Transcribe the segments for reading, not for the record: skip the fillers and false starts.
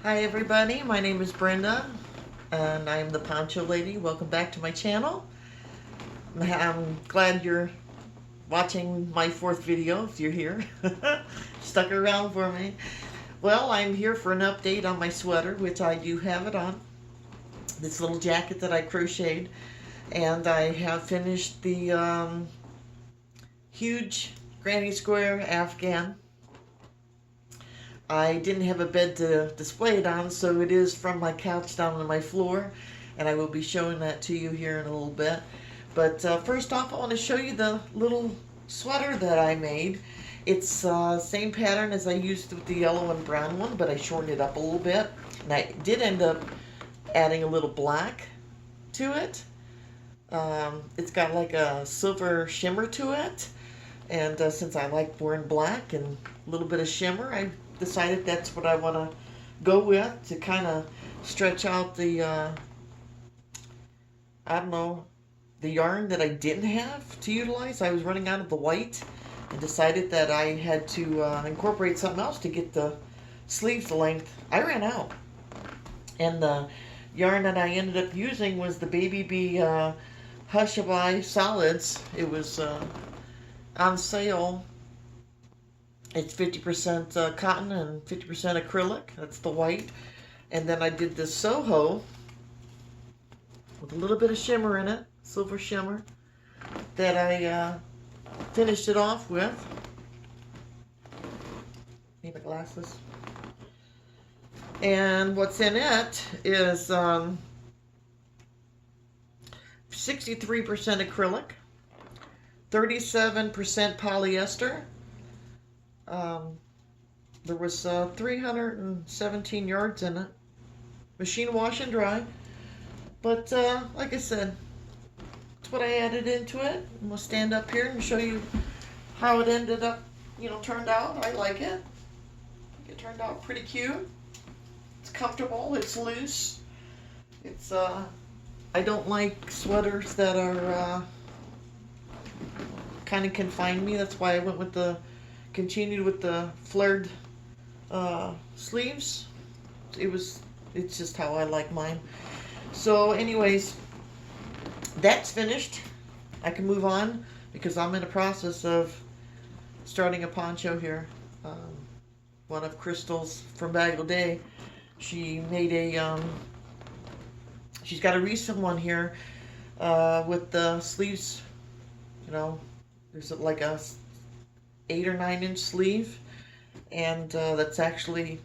Hi everybody, my name is Brenda and I'm the Poncho Lady. Welcome back to my channel. I'm glad you're watching my fourth video if you're here. Stuck around for me. Well, I'm here for an update on my sweater, which I do have it on. This little jacket that I crocheted, and I have finished the huge granny square Afghan. I didn't have a bed to display it on, so it is from my couch down on my floor, and I will be showing that to you here in a little bit. But first off, I want to show you the little sweater that I made. It's same pattern as I used with the yellow and brown one, but I shortened it up a little bit. And I did end up adding a little black to it. It's got like a silver shimmer to it. And since I like wearing black and a little bit of shimmer, I decided that's what I want to go with to kind of stretch out the, I don't know, the yarn that I didn't have to utilize. I was running out of the white and decided that I had to incorporate something else to get the sleeves the length. I ran out. And the yarn that I ended up using was the Baby Bee Hushabye Solids. It was on sale. It's 50% cotton and 50% acrylic. That's the white. And then I did this Soho with a little bit of shimmer in it, silver shimmer, that I finished it off with. Need my glasses. And what's in it is 63% acrylic, 37% polyester. There was 317 yards in it. Machine wash and dry. But like I said, that's what I added into it. I'm gonna stand up here and show you how it ended up, turned out. I like it. It turned out pretty cute. It's comfortable. It's loose. It's I don't like sweaters that are kind of confine me. That's why I went with continued with the flared sleeves. It's just how I like mine. So anyways, that's finished. I can move on because I'm in the process of starting a poncho here. One of Crystal's from Bagel Day, she made she's got a recent one here with the sleeves, there's like a 8 or 9 inch sleeve, and that's actually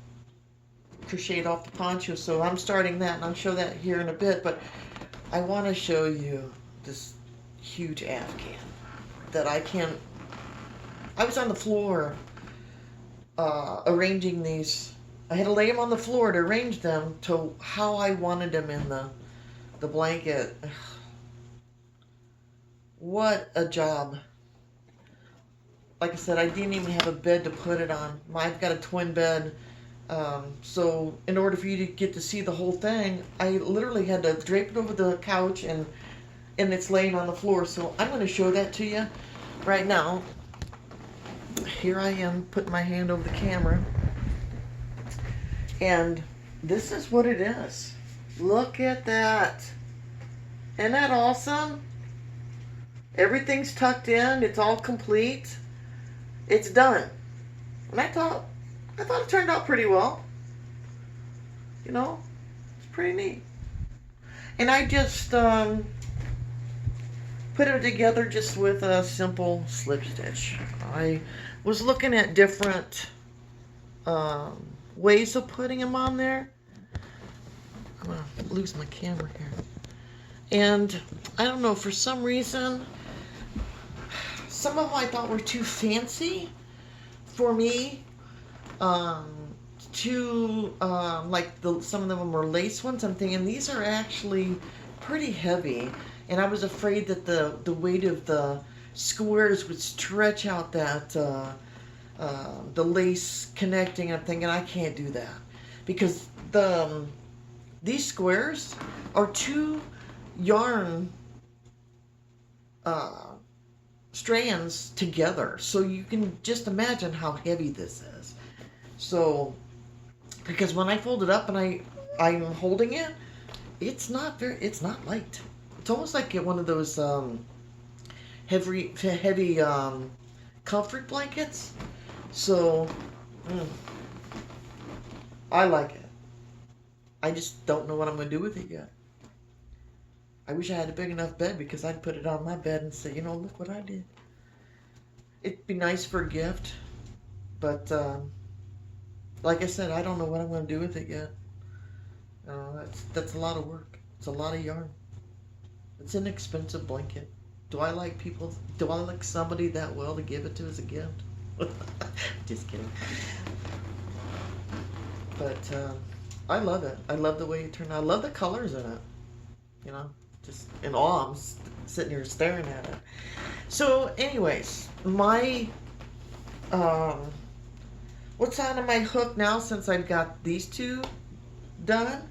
crocheted off the poncho. So I'm starting that, and I'll show that here in a bit. But I want to show you this huge Afghan that I was on the floor arranging these. I had to lay them on the floor to arrange them to how I wanted them in the blanket. What a job. Like I said, I didn't even have a bed to put it on. I've got a twin bed. So in order for you to get to see the whole thing, I literally had to drape it over the couch, and it's laying on the floor. So I'm going to show that to you right now. Here I am putting my hand over the camera. And this is what it is. Look at that. Isn't that awesome? Everything's tucked in. It's all complete. It's done. And I thought it turned out pretty well. It's pretty neat. And I just put it together just with a simple slip stitch. I was looking at different ways of putting them on there. I'm gonna lose my camera here. And I don't know, for some reason, some of them I thought were too fancy for me. Like some of them were lace ones. I'm thinking these are actually pretty heavy, and I was afraid that the weight of the squares would stretch out that the lace connecting. I'm thinking I can't do that because these squares are 2 yarn strands together, so you can just imagine how heavy this is. So because when I fold it up and I'm holding it, it's not light. It's almost like one of those heavy comfort blankets. So mm, I like it. I just don't know what I'm going to do with it yet. I wish I had a big enough bed because I'd put it on my bed and say, look what I did. It'd be nice for a gift, but like I said, I don't know what I'm going to do with it yet. That's a lot of work. It's a lot of yarn. It's an expensive blanket. Do I like somebody that well to give it to as a gift? Just kidding. But I love it. I love the way it turned out. I love the colors in it. Just in awe. I'm sitting here staring at it. So, anyways, my what's on my hook now since I've got these two done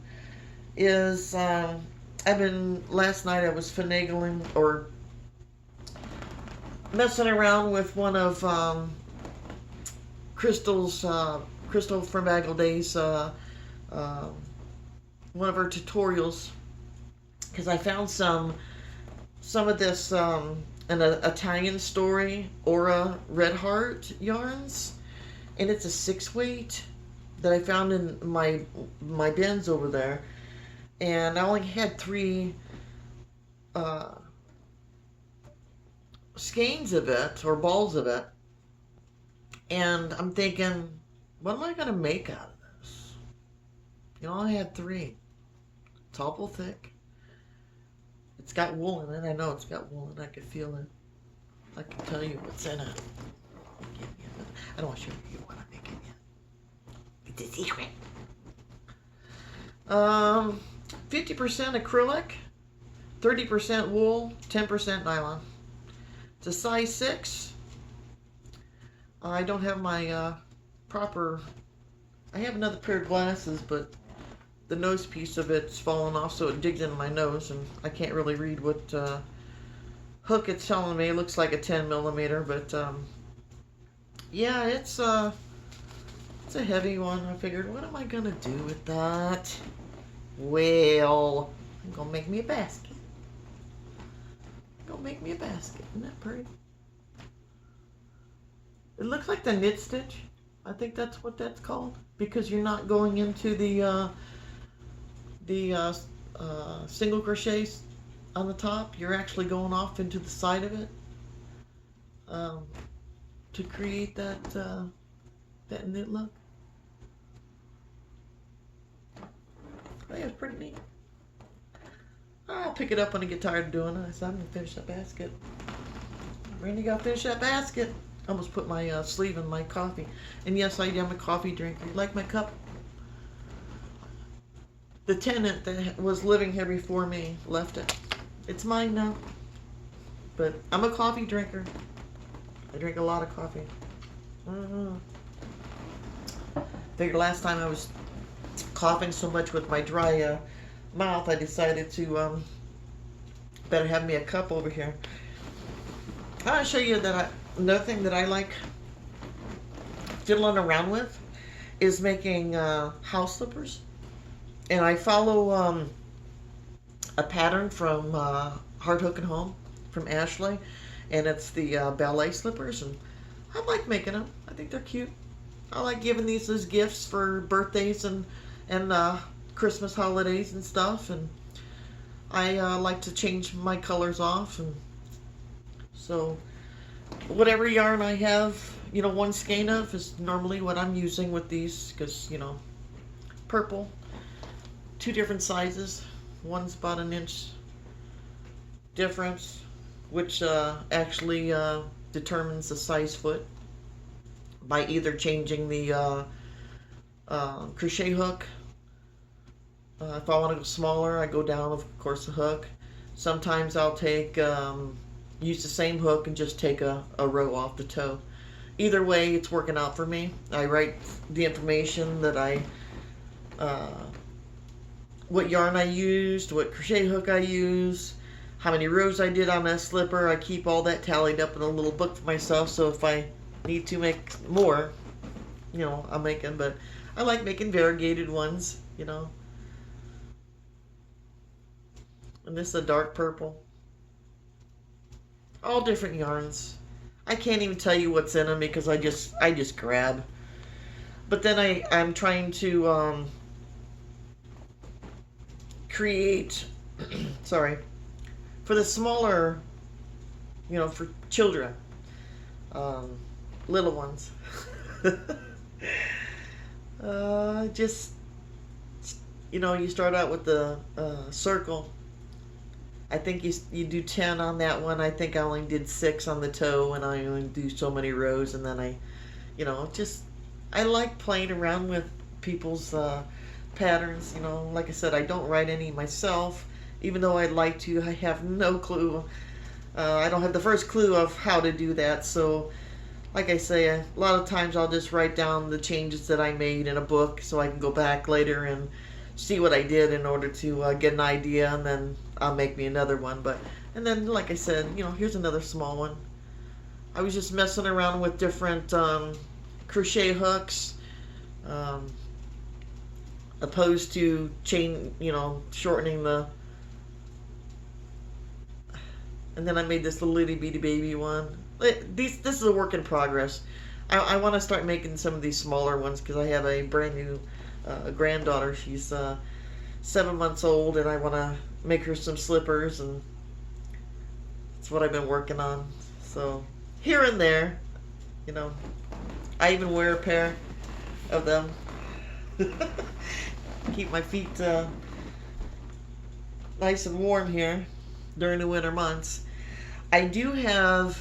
is last night I was finagling or messing around with one of Crystal from Bagel Days, one of her tutorials, because I found some of this an Italian story Aura Red Heart yarns, and it's a 6-weight that I found in my bins over there, and I only had 3 skeins of it or balls of it, and I'm thinking, what am I gonna make out of this? I had 3. It's awful thick. It's got wool in it. I know it's got wool in it. I can feel it. I can tell you what's in it. I don't want to show you what I'm making yet. It's a secret. 50% acrylic, 30% wool, 10% nylon. It's a size 6. I don't have my proper... I have another pair of glasses, but the nose piece of it's fallen off, so it digs into my nose, and I can't really read what hook it's telling me. It looks like a 10 millimeter, but yeah, it's a heavy one. I figured, what am I gonna do with that? Well, I'm gonna make me a basket. Isn't that pretty? It looks like the knit stitch. I think that's what that's called, because you're not going into the single crochets on the top. You're actually going off into the side of it to create that knit look. I think it's pretty neat. I'll pick it up when I get tired of doing it. So I'm gonna finish that basket. Randy, gotta finish that basket. I almost put my sleeve in my coffee. And yes, I am a coffee drinker. You like my cup? The tenant that was living here before me left it. It's mine now. But I'm a coffee drinker. I drink a lot of coffee. Figured last time I was coughing so much with my dry mouth, I decided to better have me a cup over here. I want to show you that another thing that I like fiddling around with is making house slippers. And I follow a pattern from Heart Hook and Home from Ashley, and it's the ballet slippers, and I like making them. I think they're cute. I like giving these as gifts for birthdays and Christmas holidays and stuff, and I like to change my colors off, and so whatever yarn I have, one skein of is normally what I'm using with these, because purple, 2 different sizes. One's about 1 inch difference, which actually determines the size foot by either changing the crochet hook. If I want to go smaller, I go down, of course, the hook. Sometimes I'll take use the same hook and just take a row off the toe. Either way, it's working out for me. I write the information that what yarn I used, what crochet hook I used, how many rows I did on that slipper. I keep all that tallied up in a little book for myself, so if I need to make more, I'll make them. But I like making variegated ones, you know. And this is a dark purple. All different yarns. I can't even tell you what's in them because I just grab. But then I'm trying to create sorry, for the smaller, for children, um, little ones. Just you start out with the circle. I think you do 10 on that one. I think I only did 6 on the toe, and I only do so many rows, and then just I like playing around with people's patterns. Like I said, I don't write any myself, even though I'd like to. I have no clue. I don't have the first clue of how to do that. So, like I say, a lot of times I'll just write down the changes that I made in a book so I can go back later and see what I did in order to get an idea, and then I'll make me another one. And then, like I said, here's another small one. I was just messing around with different crochet hooks, opposed to shortening the. And then I made this little itty bitty baby one. This is a work in progress. I want to start making some of these smaller ones because I have a brand new granddaughter. She's 7 months old, and I want to make her some slippers, and that's what I've been working on. So here and there, I even wear a pair of them. Keep my feet nice and warm here during the winter months. I do have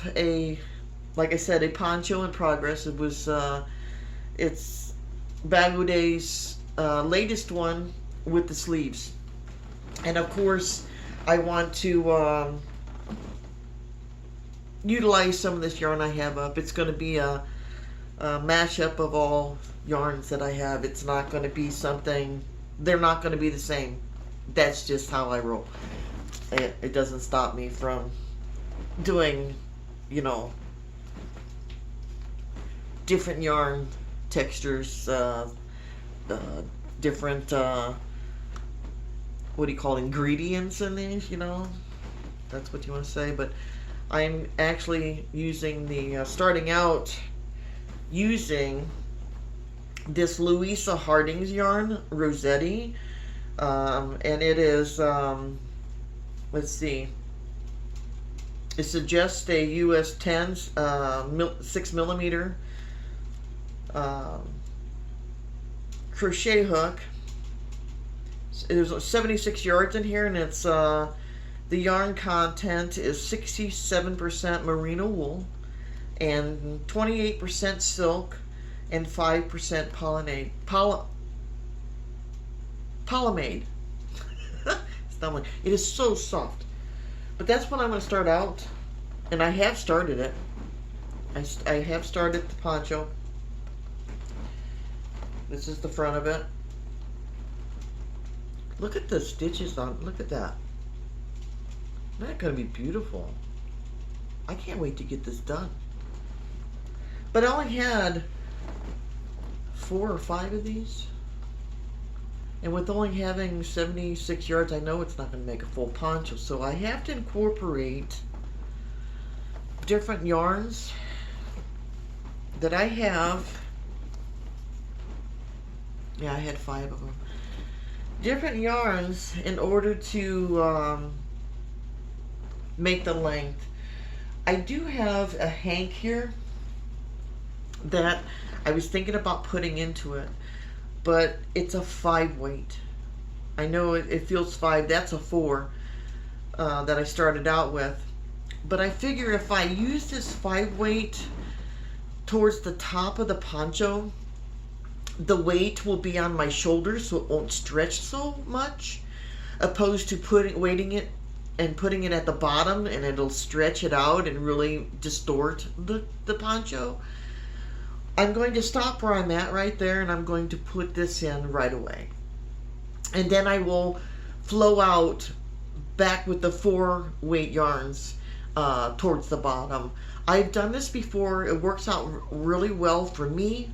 like I said, a poncho in progress. It's Baguday's latest one with the sleeves. And of course, I want to utilize some of this yarn I have up. It's going to be a mashup of all yarns that I have. It's not going to be something, they're not going to be the same. That's just how I roll. It doesn't stop me from doing, different yarn textures, different, what do you call ingredients in these, that's what you want to say. But I'm actually using starting out using this Louisa Harding's yarn, Rossetti, and it is, let's see, it suggests a US 10 6 millimeter crochet hook. There's 76 yards in here, and it's the yarn content is 67% merino wool and 28% silk and 5% polymade. It is so soft. But that's what I'm going to start out, and I have started it. I have started the poncho. This is the front of it. Look at the stitches on. Look at that. Isn't that going to be beautiful? I can't wait to get this done. But I only had 4 or 5 of these. And with only having 76 yards, I know it's not going to make a full poncho. So I have to incorporate different yarns that I have. Yeah, I had 5 of them. Different yarns in order to make the length. I do have a hank here that I was thinking about putting into it, but it's a 5 weight. I know it feels 5. That's a 4 that I started out with. But I figure if I use this 5 weight towards the top of the poncho, the weight will be on my shoulders, so it won't stretch so much, opposed to putting it at the bottom, and it'll stretch it out and really distort the poncho. I'm going to stop where I'm at right there, and I'm going to put this in right away. And then I will flow out back with the 4 weight yarns towards the bottom. I've done this before. It works out really well for me.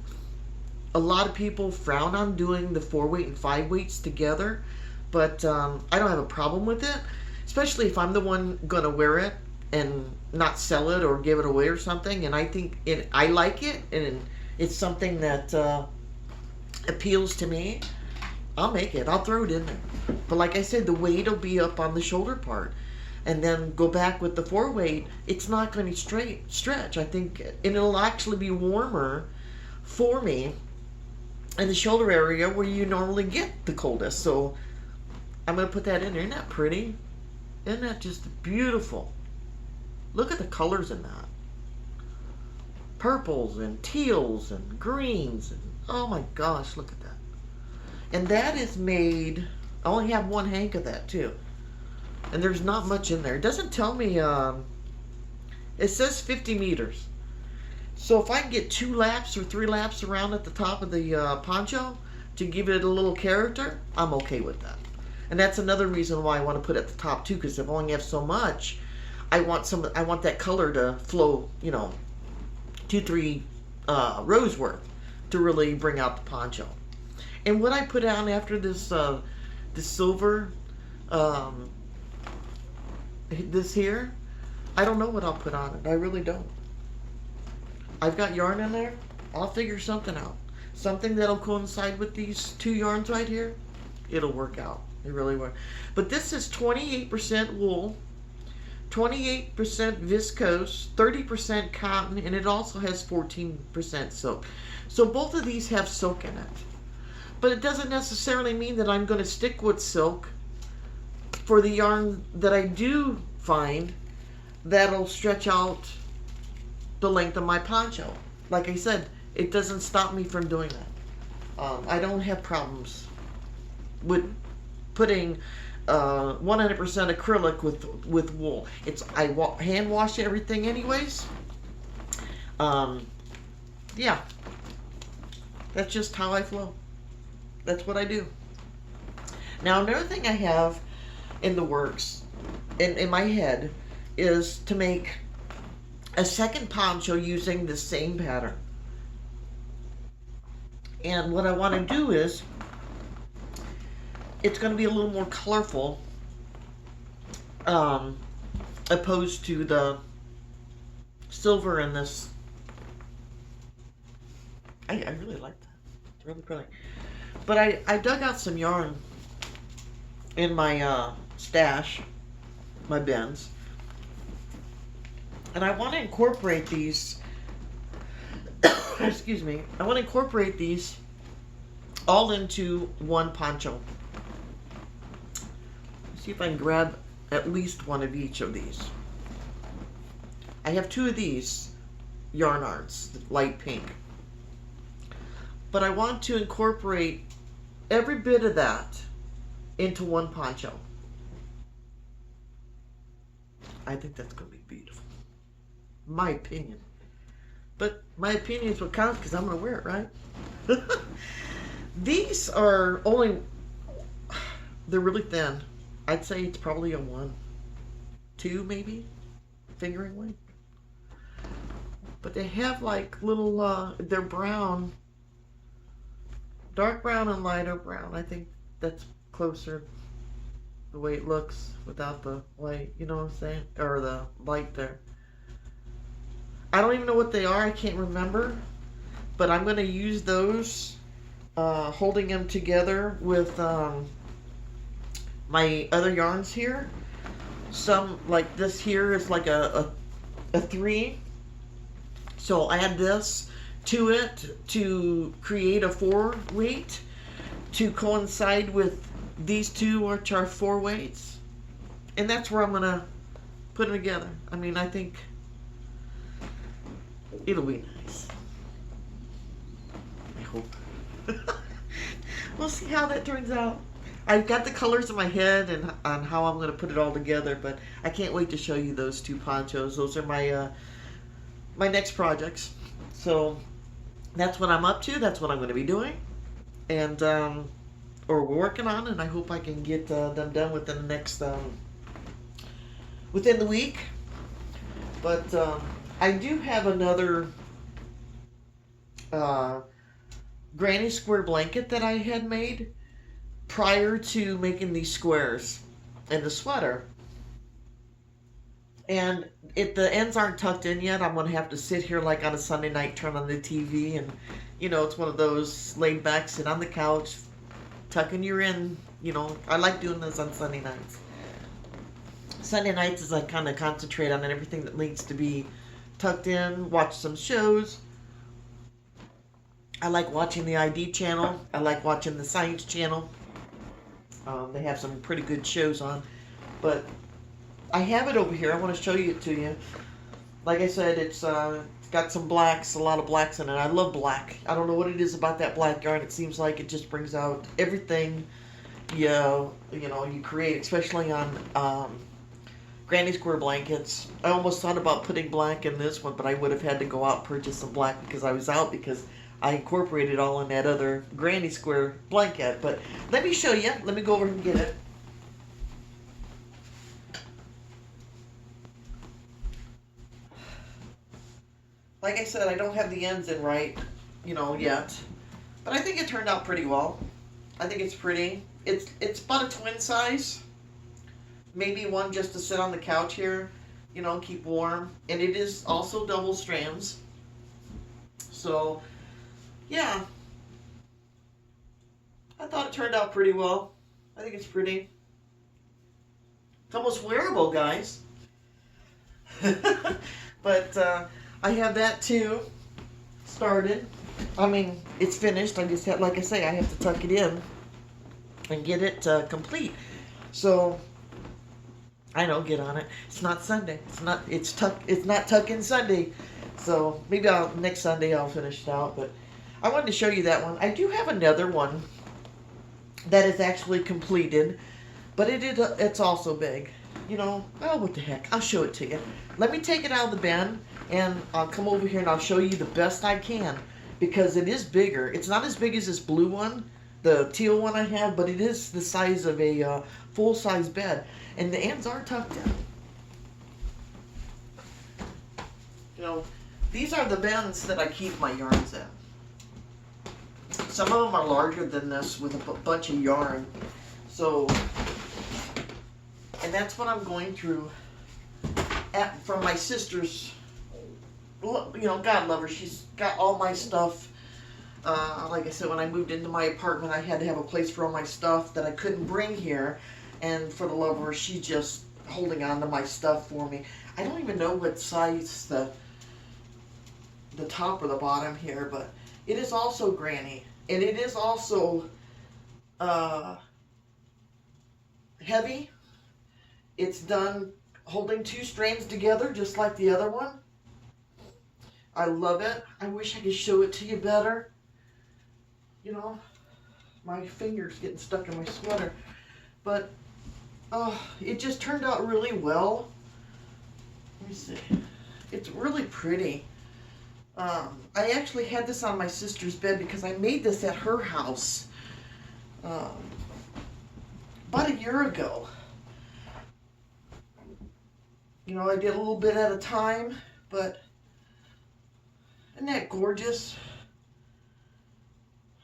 a lot of people frown on doing the 4-weight and 5-weights together, but I don't have a problem with it, especially if I'm the one gonna wear it and not sell it or give it away or something. And I think I like it, and it's something that appeals to me. I'll make it. I'll throw it in there. But like I said, the weight will be up on the shoulder part. And then go back with the 4-weight, it's not going to stretch. I think, and it'll actually be warmer for me in the shoulder area where you normally get the coldest. So I'm going to put that in there. Isn't that pretty? Isn't that just beautiful? Look at the colors in that. Purples and teals and greens. And, oh my gosh, look at that. And that is made, I only have one hank of that too. And there's not much in there. It doesn't tell me, it says 50 meters. So if I can get 2 laps or 3 laps around at the top of the poncho to give it a little character, I'm okay with that. And that's another reason why I want to put it at the top too, because if I only have so much, I want that color to flow, 2-3 rows worth to really bring out the poncho. And what I put on after this, this silver, this here, I don't know what I'll put on it. I really don't. I've got yarn in there. I'll figure something out. Something that'll coincide with these 2 yarns right here. It'll work out. It really will. But this is 28% wool, 28% viscose, 30% cotton, and it also has 14% silk. So both of these have silk in it. But it doesn't necessarily mean that I'm going to stick with silk for the yarn that I do find that'll stretch out the length of my poncho. Like I said, it doesn't stop me from doing that. I don't have problems with putting 100% acrylic with wool. I hand wash everything anyways. Yeah, that's just how I flow. That's what I do. Now another thing I have in the works, in my head, is to make a second poncho using the same pattern. And what I want to do is, it's going to be a little more colorful, opposed to the silver in this. I really like that. It's really pretty. But I dug out some yarn in my stash, my bins, and I want to incorporate these. Excuse me. I want to incorporate these all into one poncho. Let's see if I can grab at least one of each of these. I have 2 of these yarn arts, light pink. But I want to incorporate every bit of that into one poncho. I think that's going to be beautiful. My opinion. But my opinion is what counts because I'm going to wear it, right? These are only, they're really thin. I'd say it's probably a 1, 2 maybe, fingering weight. But they have like little, they're brown, dark brown and lighter brown. I think that's closer the way it looks without the white, you know what I'm saying? Or the light there. I don't even know what they are. I can't remember. But I'm going to use those, holding them together with my other yarns here. Some, like this here, is like a 3. So add this to it to create a 4-weight to coincide with these 2, which are 4 weights. And that's where I'm going to put them together. I mean, I think it'll be nice. I hope. We'll see how that turns out. I've got the colors in my head and on how I'm going to put it all together, but I can't wait to show you those 2 ponchos. Those are my my next projects. So that's what I'm up to. That's what I'm going to be doing, and or we're working on, and I hope I can get them done within the next within the week. But I do have another granny square blanket that I had made prior to making these squares in the sweater. And if the ends aren't tucked in yet, I'm gonna have to sit here like on a Sunday night, turn on the TV, and it's one of those laid back, sit on the couch, tucking your in. I like doing this on Sunday nights. Sunday nights is I kind of concentrate on everything that needs to be tucked in, watch some shows. I like watching the ID channel. I like watching the Science channel. They have some pretty good shows on. But I have it over here. I want to show it to you. Like I said, it's got some blacks, a lot of blacks in it. I love black. I don't know what it is about that black yarn. It seems like it just brings out everything you create, especially on granny square blankets. I almost thought about putting black in this one, but I would have had to go out and purchase some black because I was out because I incorporated all in that other granny square blanket. But let me show you. Let me go over and get it. Like I said, I don't have the ends in right, yet. But I think it turned out pretty well. I think it's pretty. It's about a twin size. Maybe one just to sit on the couch here, keep warm. And it is also double strands. So, yeah. I thought it turned out pretty well. I think it's pretty. It's almost wearable, guys. But I have that too started. I mean, it's finished. I just have, like I say, I have to tuck it in and get it complete. So I know, get on it. It's not Sunday. It's not tuck-in Sunday. So maybe next Sunday I'll finish it out. But I wanted to show you that one. I do have another one that is actually completed, but it's also big. What the heck? I'll show it to you. Let me take it out of the bin, and I'll come over here and I'll show you the best I can, because it is bigger. It's not as big as this blue one, the teal one I have, but it is the size of a full-size bed, and the ends are tucked in. These are the bins that I keep my yarns in. Some of them are larger than this with a bunch of yarn. So, and that's what I'm going through from my sister's. God love her. She's got all my stuff. Like I said, when I moved into my apartment, I had to have a place for all my stuff that I couldn't bring here. And for the love of her, she's just holding on to my stuff for me. I don't even know what size the top or the bottom here, but it is also granny. And it is also heavy. It's done holding 2 strands together just like the other one. I love it. I wish I could show it to you better. My finger's getting stuck in my sweater. But it just turned out really well. Let me see. It's really pretty. I actually had this on my sister's bed because I made this at her house about a year ago. I did a little bit at a time, but isn't that gorgeous?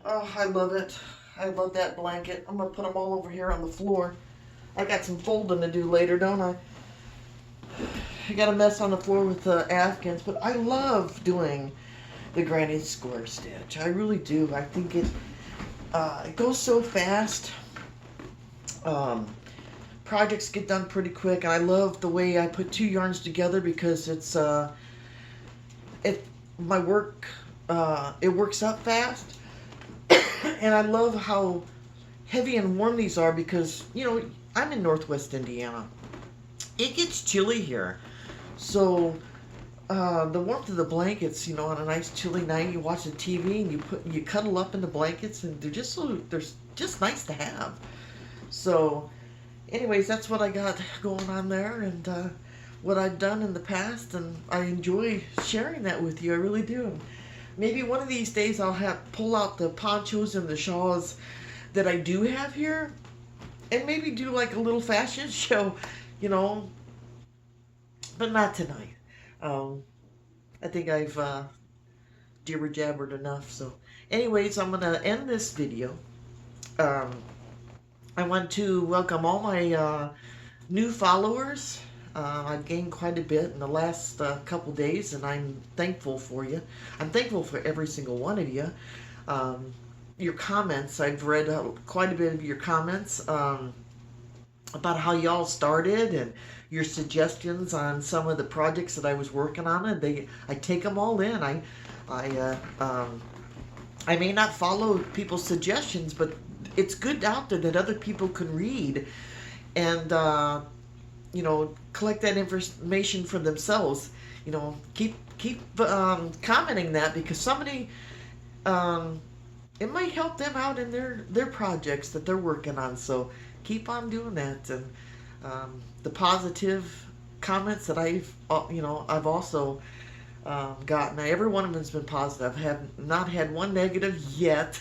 Oh, I love it. I love that blanket. I'm going to put them all over here on the floor. I got some folding to do later, don't I? I got a mess on the floor with the Afghans, but I love doing the granny square stitch. I really do. I think it goes so fast. Projects get done pretty quick, and I love the way I put 2 yarns together because it's my work it works up fast, and I love how heavy and warm these are because I'm in Northwest Indiana. It gets chilly here, so the warmth of the blankets, on a nice chilly night, you watch the TV and you cuddle up in the blankets, and they're just nice to have. So, anyways, that's what I got going on there, and what I've done in the past, and I enjoy sharing that with you. I really do. Maybe one of these days I'll pull out the ponchos and the shawls that I do have here, and maybe do like a little fashion show, but not tonight. I think I've jibber jabbered enough. So Anyways, I'm going to end this video. Um, I want to welcome all my new followers. I've gained quite a bit in the last couple days, and I'm thankful for you. I'm thankful for every single one of you. Your comments, I've read quite a bit of your comments about how y'all started and your suggestions on some of the projects that I was working on, and I take them all in. I may not follow people's suggestions, but it's good out there that other people can read and collect that information for themselves. Keep commenting that, because somebody it might help them out in their projects that they're working on. So keep on doing that. And the positive comments that I've also gotten, every one of them has been positive. I have not had one negative yet.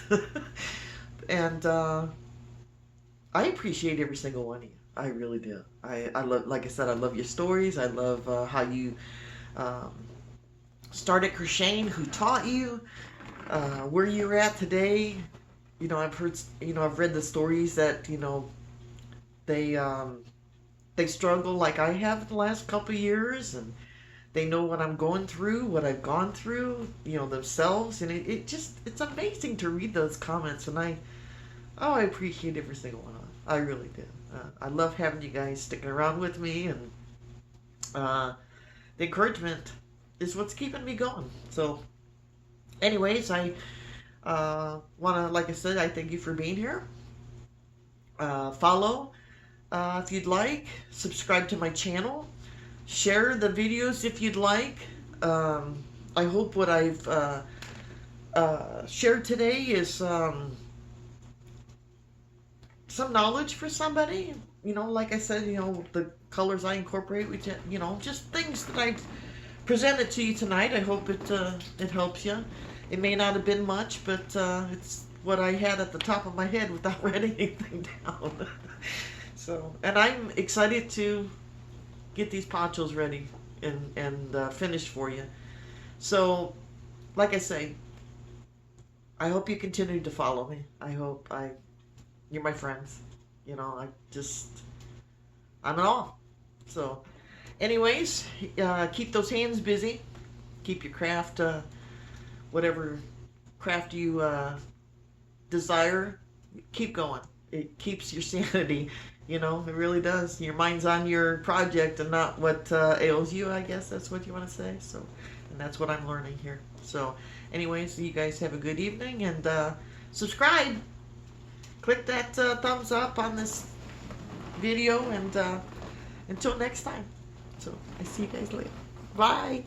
And I appreciate every single one of you. I really do. I love, like I said, I love your stories. I love how you started crocheting, who taught you, where you're at today. I've heard, I've read the stories that, they struggle like I have the last couple of years, and they know what I'm going through, what I've gone through, themselves. And it's amazing to read those comments. And I appreciate every single one of them. I really do. I love having you guys sticking around with me, and the encouragement is what's keeping me going. So anyways, I want to, like I said, I thank you for being here. Follow if you'd like. Subscribe to my channel. Share the videos if you'd like. I hope what I've shared today is some knowledge for somebody. Like I said, the colors I incorporate, which, just things that I've presented to you tonight. I hope it helps you. It may not have been much, but it's what I had at the top of my head without writing anything down. So, and I'm excited to get these ponchos ready and finished for you. So, like I say, I hope you continue to follow me. You're my friends. I'm in awe. So, anyways, keep those hands busy. Keep your craft, whatever craft you desire, keep going. It keeps your sanity. It really does. Your mind's on your project and not what ails you, I guess that's what you want to say. So, and that's what I'm learning here. So, anyways, you guys have a good evening, and subscribe. Click that thumbs up on this video, and until next time. So, I see you guys later. Bye.